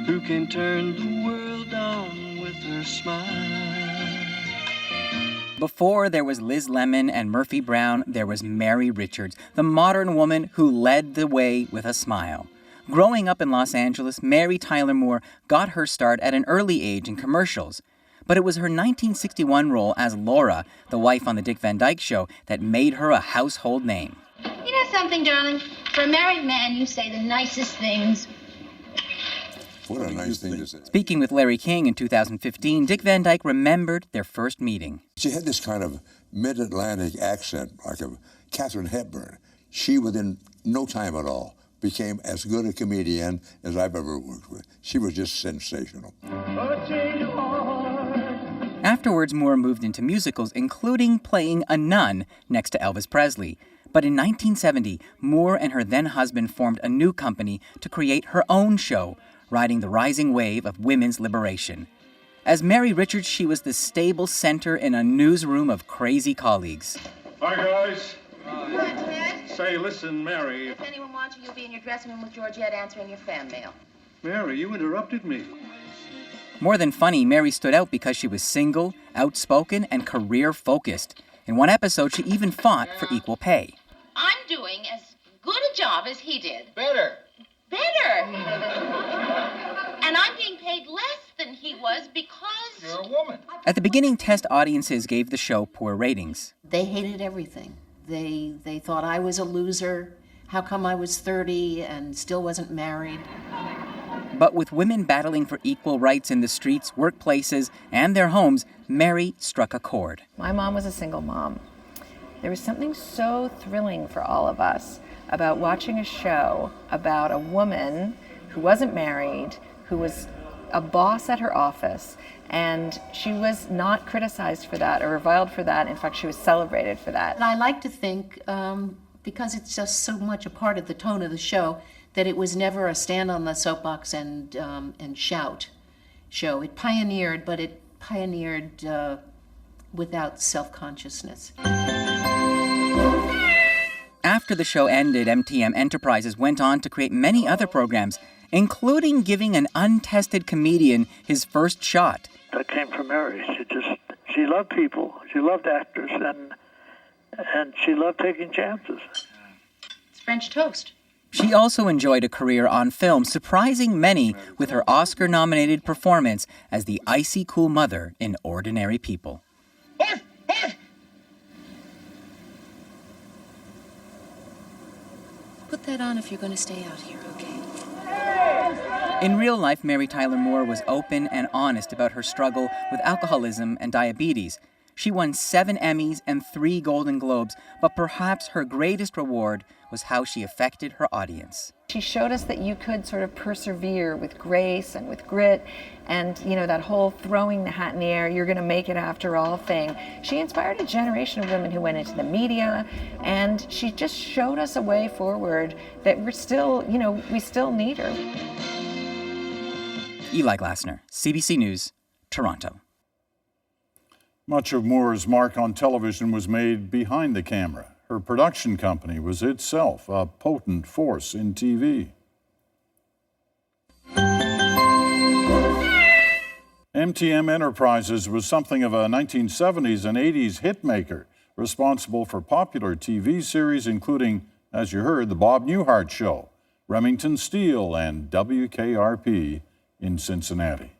who can turn the world on with her smile. Before there was Liz Lemon and Murphy Brown, there was Mary Richards, the modern woman who led the way with a smile. Growing up in Los Angeles, Mary Tyler Moore got her start at an early age in commercials. But it was her 1961 role as Laura, the wife on the Dick Van Dyke Show, that made her a household name. You know something, darling? For a married man, you say the nicest things. What a nice thing to say. Speaking with Larry King in 2015, Dick Van Dyke remembered their first meeting. She had this kind of mid-Atlantic accent, like a Katharine Hepburn. She, within no time at all, became as good a comedian as I've ever worked with. She was just sensational. Afterwards, Moore moved into musicals, including playing a nun next to Elvis Presley. But in 1970, Moore and her then-husband formed a new company to create her own show, riding the rising wave of women's liberation. As Mary Richards, she was the stable center in a newsroom of crazy colleagues. Hi, guys. Hi, Ted. Say, listen, Mary. If anyone wants you, you'll be in your dressing room with Georgette answering your fan mail. Mary, you interrupted me. More than funny, Mary stood out because she was single, outspoken, and career-focused. In one episode, she even fought for equal pay. I'm doing as good a job as he did. Better. And I'm being paid less than he was because... You're a woman. At the beginning, test audiences gave the show poor ratings. They hated everything. They thought I was a loser. How come I was 30 and still wasn't married? But with women battling for equal rights in the streets, workplaces, and their homes, Mary struck a chord. My mom was a single mom. There was something so thrilling for all of us about watching a show about a woman who wasn't married, who was a boss at her office, and she was not criticized for that or reviled for that. In fact, she was celebrated for that. And I like to think, because it's just so much a part of the tone of the show, that it was never a stand on the soapbox and shout show. It pioneered, but it pioneered without self-consciousness. After the show ended, MTM Enterprises went on to create many other programs, including giving an untested comedian his first shot. That came from Mary. She loved people, she loved actors, and she loved taking chances. It's French toast. She also enjoyed a career on film, surprising many with her Oscar-nominated performance as the icy cool mother in Ordinary People. Put that on if you're going to stay out here, okay? In real life, Mary Tyler Moore was open and honest about her struggle with alcoholism and diabetes. She won 7 Emmys and 3 Golden Globes, but perhaps her greatest reward was how she affected her audience. She showed us that you could sort of persevere with grace and with grit, and that whole throwing the hat in the air, you're going to make it after all thing. She inspired a generation of women who went into the media, and she just showed us a way forward that we still need her. Eli Glasner, CBC News, Toronto. Much of Moore's mark on television was made behind the camera. Her production company was itself a potent force in TV. MTM Enterprises was something of a 1970s and 80s hitmaker, responsible for popular TV series including, as you heard, The Bob Newhart Show, Remington Steele, and WKRP in Cincinnati.